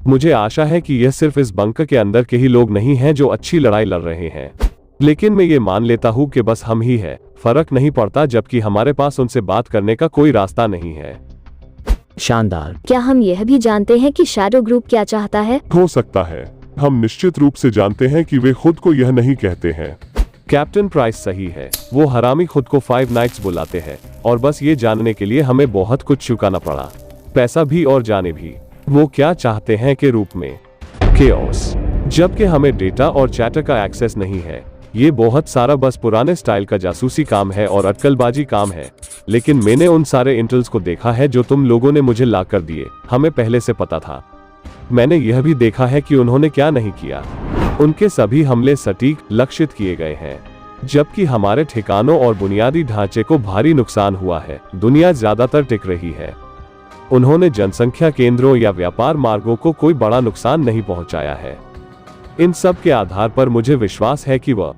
मुझे आशा है कि यह सिर्फ इस बंकर के अंदर के ही लोग नहीं हैं जो अच्छी लड़ाई लड़ रहे हैं, लेकिन मैं ये मान लेता हूँ कि बस हम ही हैं। फर्क नहीं पड़ता, जबकि हमारे पास उनसे बात करने का कोई रास्ता नहीं है। शानदार। क्या हम यह भी जानते हैं कि शैडो ग्रुप क्या चाहता है? हो सकता है। हम निश्चित रूप से जानते हैं कि वे खुद को यह नहीं कहते हैं। कैप्टन प्राइस सही है, वो हरामी खुद को 5 नाइट्स बुलाते हैं, और बस ये जानने के लिए हमें बहुत कुछ चुकाना पड़ा, पैसा भी और जाने भी। वो क्या चाहते हैं के रूप में केओस, जबकि हमें डेटा और चैटर का एक्सेस नहीं है। ये बहुत सारा बस पुराने स्टाइल का जासूसी काम है और अटकलबाजी काम है, लेकिन मैंने उन सारे इंटेल्स को देखा है जो तुम लोगों ने मुझे ला कर दिए। हमें पहले से पता था। मैंने यह भी देखा है कि उन्होंने क्या नहीं किया। उनके सभी हमले सटीक लक्षित किए गए हैं, जबकि हमारे ठिकानों और बुनियादी ढांचे को भारी नुकसान हुआ है। दुनिया ज्यादातर टिक रही है। उन्होंने जनसंख्या केंद्रों या व्यापार मार्गों को कोई बड़ा नुकसान नहीं पहुंचाया है। इन सब के आधार पर मुझे विश्वास है कि वह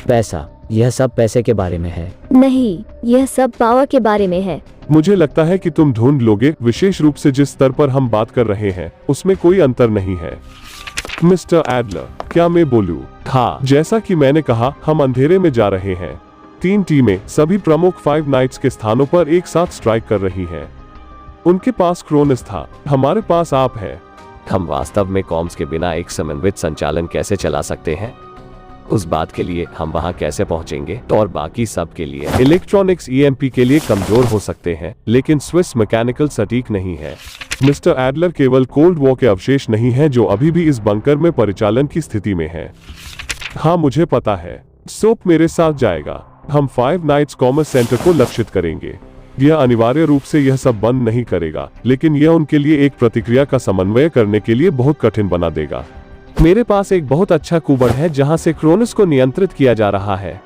पैसा, यह सब पैसे के बारे में है। नहीं, यह सब पावर के बारे में है। मुझे लगता है कि तुम ढूंढ लोगे, विशेष रूप से जिस स्तर पर हम बात कर रहे हैं उसमें कोई अंतर नहीं है। मिस्टर एडलर, क्या मैं बोलूं? हाँ, जैसा कि मैंने कहा, हम अंधेरे में जा रहे हैं। 3 टीमें सभी प्रमुख 5 नाइट्स के स्थानों पर एक साथ स्ट्राइक कर रही हैं। उनके पास क्रोनस था, हमारे पास आप है। हम वास्तव में कॉम्स के बिना एक समन्वित संचालन कैसे चला सकते हैं? उस बात के लिए हम वहां कैसे पहुंचेंगे? और बाकी सब के लिए इलेक्ट्रॉनिक्स ईएमपी के लिए कमजोर हो सकते हैं, लेकिन स्विस मैकेनिकल सटीक नहीं है। मिस्टर एडलर, केवल कोल्ड वॉर के अवशेष नहीं हैं जो अभी भी इस बंकर में परिचालन की स्थिति में है। हाँ, मुझे पता है। सोप मेरे साथ जाएगा। हम 5 नाइट्स कॉमर्स सेंटर को लक्षित करेंगे। यह अनिवार्य रूप से यह सब बंद नहीं करेगा, लेकिन यह उनके लिए एक प्रतिक्रिया का समन्वय करने के लिए बहुत कठिन बना देगा। मेरे पास एक बहुत अच्छा कुबड़ है जहां से क्रोनस को नियंत्रित किया जा रहा है।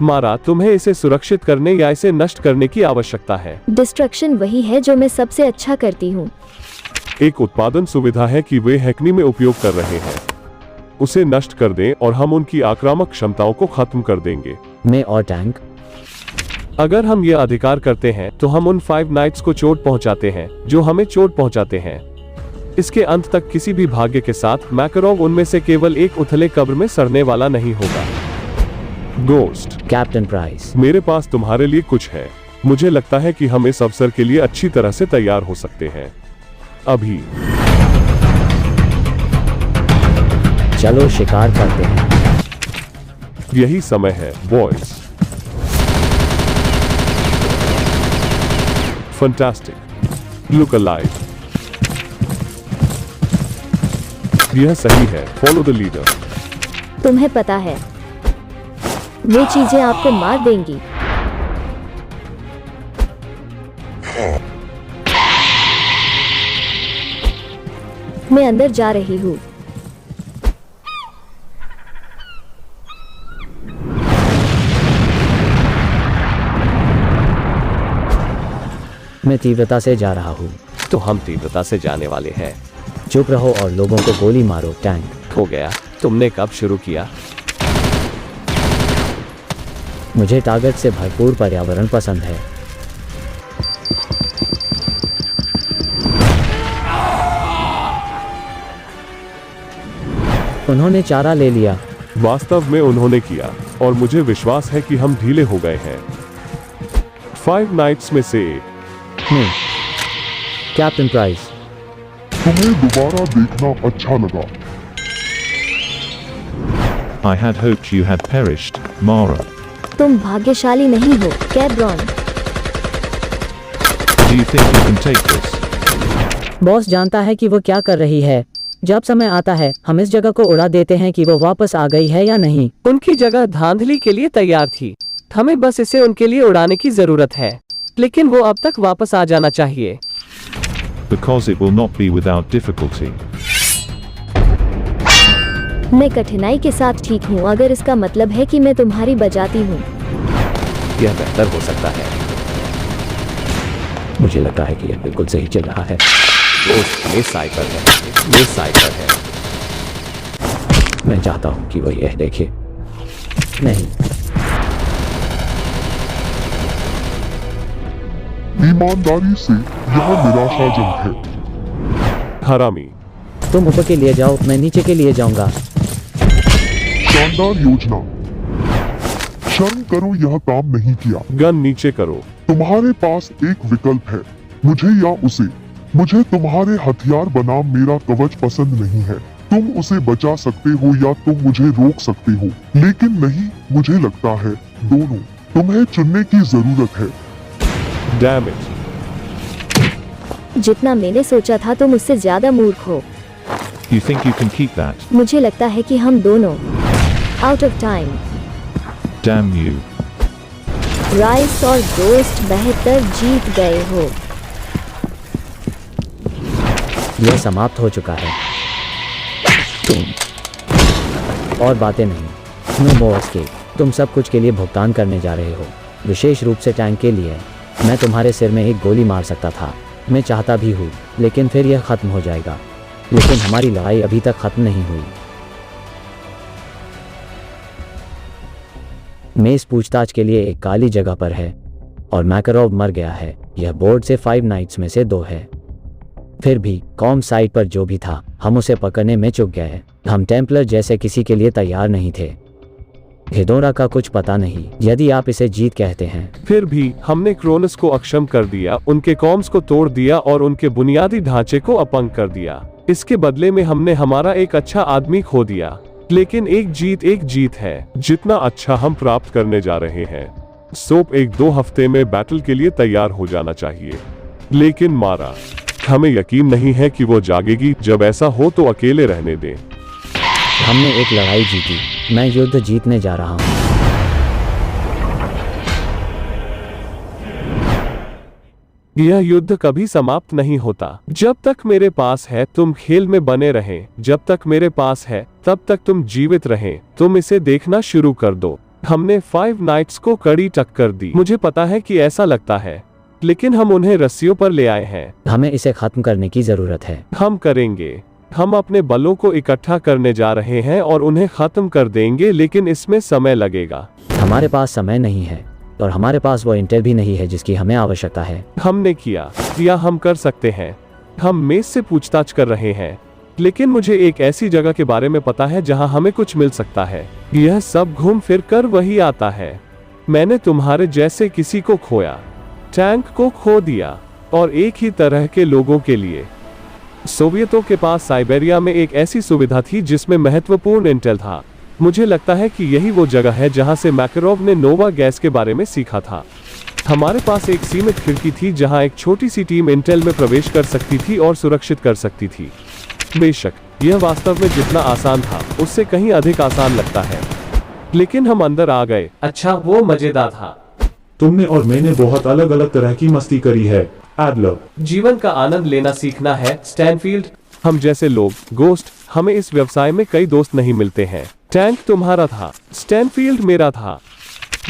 मारा, तुम्हें इसे सुरक्षित करने या इसे नष्ट करने की आवश्यकता है। डिस्ट्रक्शन वही है जो मैं सबसे अच्छा करती हूँ। एक उत्पादन सुविधा है कि वे हैकनी में उपयोग कर रहे हैं। उसे नष्ट कर दें और हम उनकी आक्रामक क्षमताओं को खत्म कर देंगे। मैं और टैंक, अगर हम ये अधिकार करते हैं तो हम उन 5 नाइट्स को चोट पहुंचाते हैं जो हमें चोट पहुंचाते हैं। इसके अंत तक किसी भी भाग्य के साथ मैकरोव उनमें से केवल एक उथले कब्र में सड़ने वाला नहीं होगा। गोस्ट, कैप्टन प्राइस, मेरे पास तुम्हारे लिए कुछ है। मुझे लगता है कि हम इस अवसर के लिए अच्छी तरह से तैयार हो सकते हैं। अभी चलो शिकार करते हैं। यही समय है बॉयज। Fantastic, look alive. यह सही है, फॉलो द लीडर। तुम्हें पता है, वे चीजें आपको मार देंगी। मैं अंदर जा रही हूँ। मैं तीव्रता से जा रहा हूँ। तो हम तीव्रता से जाने वाले हैं। चुप रहो और लोगों को गोली मारो। टैंक, हो गया। तुमने कब शुरू किया? मुझे ताकत से भरपूर पर्यावरण पसंद है। उन्होंने चारा ले लिया। वास्तव में उन्होंने किया, और मुझे विश्वास है कि हम ढीले हो गए हैं। 5 नाइट्स में से कैप्टन प्राइस, तुम्हें दोबारा देखना अच्छा लगा। I had hoped you had perished, Mara. तुम भाग्यशाली नहीं हो, कैब्रॉन। Do you think you can take this? Boss जानता है कि वो क्या कर रही है। जब समय आता है हम इस जगह को उड़ा देते हैं कि वो वापस आ गई है या नहीं। उनकी जगह धांधली के लिए तैयार थी। हमें बस इसे उनके लिए उड़ाने की जरूरत है, लेकिन वो अब तक वापस आ जाना चाहिए। Because it will not be without difficulty. मैं कठिनाई के साथ ठीक हूँ, अगर इसका मतलब है कि मैं तुम्हारी बजाती हूँ। यह बेहतर हो सकता है। मुझे लगता है कि यह बिल्कुल सही चल रहा है। दोस्त, ये साइकिल है, ये साइकिल है। मैं चाहता हूँ कि वह यह देखे। नहीं, ईमानदारी से यह निराशाजनक है। हरामी, तुम ऊपर के लिए जाओ, मैं नीचे के लिए जाऊंगा। शानदार योजना। शर्म करो, यह काम नहीं किया। गन नीचे करो। तुम्हारे पास एक विकल्प है, मुझे या उसे। मुझे तुम्हारे हथियार बनाम मेरा कवच पसंद नहीं है। तुम उसे बचा सकते हो या तुम मुझे रोक सकते हो, लेकिन नहीं, मुझे लगता है दोनों। तुम्हें चुनने की जरूरत है। Damn it. जितना मैंने सोचा था तुम उससे ज्यादा मूर्ख हो। You think you can keep that? मुझे लगता है कि हम दोनों out of time. Damn you. Rice और दोस्त बेहतर जीत गए हो। यह समाप्त हो चुका है। तुम और बातें नहीं। नो मोर एस्केप। तुम सब कुछ के लिए भुगतान करने जा रहे हो, विशेष रूप से टैंक के लिए। मैं तुम्हारे सिर में एक गोली मार सकता था, मैं चाहता भी हूँ, लेकिन फिर यह खत्म हो जाएगा। लेकिन हमारी लड़ाई अभी तक खत्म नहीं हुई। मेज पूछताछ के लिए एक काली जगह पर है और मैकरोव मर गया है। यह बोर्ड से 5 नाइट्स में से 2 है। फिर भी कॉम साइट पर जो भी था, हम उसे पकड़ने में चूक गए। हम टेम्पलर जैसे किसी के लिए तैयार नहीं थे। हिदोरा का कुछ पता नहीं, यदि आप इसे जीत कहते हैं। फिर भी हमने क्रोनस को अक्षम कर दिया, उनके कॉम्स को तोड़ दिया और उनके बुनियादी ढांचे को अपंग कर दिया। इसके बदले में हमने हमारा एक अच्छा आदमी खो दिया। लेकिन एक जीत है। जितना अच्छा हम प्राप्त करने जा रहे हैं। सोप 1-2 हफ्ते में बैटल के लिए तैयार हो जाना चाहिए। लेकिन मारा, हमें यकीन नहीं है कि वो जागेगी। जब ऐसा हो तो अकेले रहने दें। हमने एक लड़ाई जीती, मैं युद्ध जीतने जा रहा हूँ। यह युद्ध कभी समाप्त नहीं होता। जब तक मेरे पास है तुम खेल में बने रहें। जब तक मेरे पास है तब तक तुम जीवित रहें। तुम इसे देखना शुरू कर दो। हमने 5 नाइट्स को कड़ी टक्कर दी। मुझे पता है कि ऐसा लगता है, लेकिन हम उन्हें रस्सियों पर ले आए हैं। हमें इसे खत्म करने की जरूरत है। हम करेंगे। हम अपने बलों को इकट्ठा करने जा रहे हैं और उन्हें खत्म कर देंगे, लेकिन इसमें समय लगेगा। हमारे पास समय नहीं है और हमारे पास वो इंटेल भी नहीं है जिसकी हमें आवश्यकता है। हमने किया या हम कर सकते हैं। हम मेज से पूछताछ कर रहे हैं, लेकिन मुझे एक ऐसी जगह के बारे में पता है जहां हमें कुछ मिल सकता है। यह सब घूम फिर कर वही आता है। मैंने तुम्हारे जैसे किसी को खोया, टैंक को खो दिया, और एक ही तरह के लोगों के लिए। सोवियतों के पास साइबेरिया में एक ऐसी सुविधा थी जिसमें महत्वपूर्ण इंटेल था। मुझे लगता है कि यही वो जगह है जहां से मैकरोव ने नोवा गैस के बारे में सीखा था। हमारे पास एक सीमित खिड़की थी जहां एक छोटी सी टीम इंटेल में प्रवेश कर सकती थी और सुरक्षित कर सकती थी। बेशक यह वास्तव में जितना आसान था उससे कहीं अधिक आसान लगता है, लेकिन हम अंदर आ गए। अच्छा, वो मजेदार था। तुमने और मैंने बहुत अलग अलग तरह की मस्ती करी है, एडलर। जीवन का आनंद लेना सीखना है, स्टैनफील्ड। हम जैसे लोग, गोस्ट, हमें इस व्यवसाय में कई दोस्त नहीं मिलते हैं। टैंक तुम्हारा था, स्टैनफील्ड मेरा था।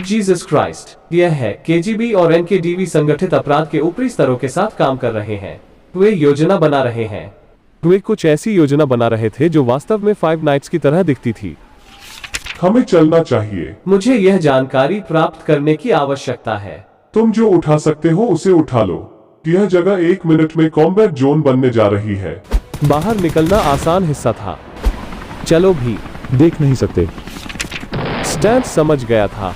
जीसस क्राइस्ट, यह है केजीबी और एनकेडीवी संगठित अपराध के ऊपरी स्तरों के साथ काम कर रहे हैं। वे योजना बना रहे हैं। वे कुछ ऐसी योजना बना रहे थे जो वास्तव में 5 नाइट्स की तरह दिखती थी। हमें चलना चाहिए। मुझे यह जानकारी प्राप्त करने की आवश्यकता है। तुम जो उठा सकते हो उसे उठा लो। यह जगह 1 मिनट में कॉम्बैट जोन बनने जा रही है। बाहर निकलना आसान हिस्सा था। चलो भी देख नहीं सकते। स्टैन समझ गया था,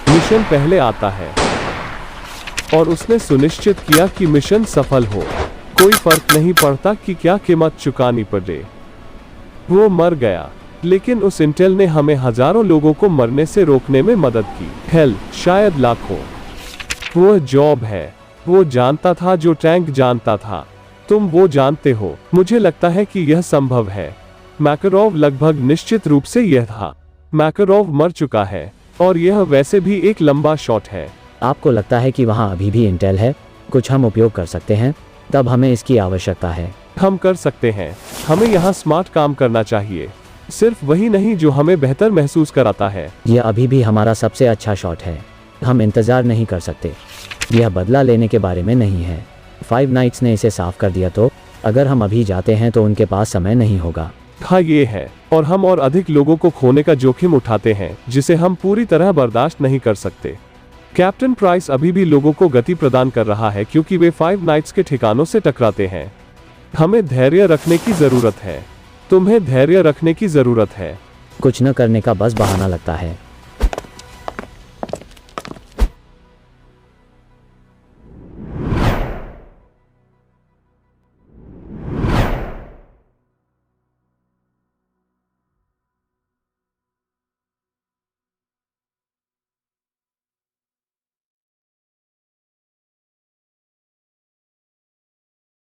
मिशन पहले आता है, और उसने सुनिश्चित किया कि मिशन सफल हो। कोई फर्क नहीं पड़ता कि क्या कीमत चुकानी पड़े। वो मर गया, लेकिन उस इंटेल ने हमें हजारों लोगों को मरने से रोकने में मदद की। हेल, शायद लाखों। वो जॉब है। वो जानता था जो टैंक जानता था। तुम वो जानते हो। मुझे लगता है कि यह संभव है। मैकरोव लगभग निश्चित रूप से यह था। मैकरोव मर चुका है, और यह वैसे भी एक लंबा शॉट है। आपको लगता है कि वहाँ अभी भी इंटेल है, कुछ हम उपयोग कर सकते हैं? तब हमें इसकी आवश्यकता है। हम कर सकते हैं। हमें यहाँ स्मार्ट काम करना चाहिए। सिर्फ वही नहीं जो हमें बेहतर महसूस कराता है। यह अभी भी हमारा सबसे अच्छा शॉट है। हम इंतजार नहीं कर सकते। यह बदला लेने के बारे में नहीं है। 5 नाइट्स ने इसे साफ कर दिया, तो अगर हम अभी जाते हैं तो उनके पास समय नहीं होगा। हाँ ये है, और हम और अधिक लोगों को खोने का जोखिम उठाते हैं जिसे हम पूरी तरह बर्दाश्त नहीं कर सकते। कैप्टन प्राइस अभी भी लोगों को गति प्रदान कर रहा है क्योंकि वे 5 नाइट्स के ठिकानों से टकराते हैं। हमें धैर्य रखने की जरूरत है। तुम्हें धैर्य रखने की जरूरत है। कुछ न करने का बस बहाना लगता है।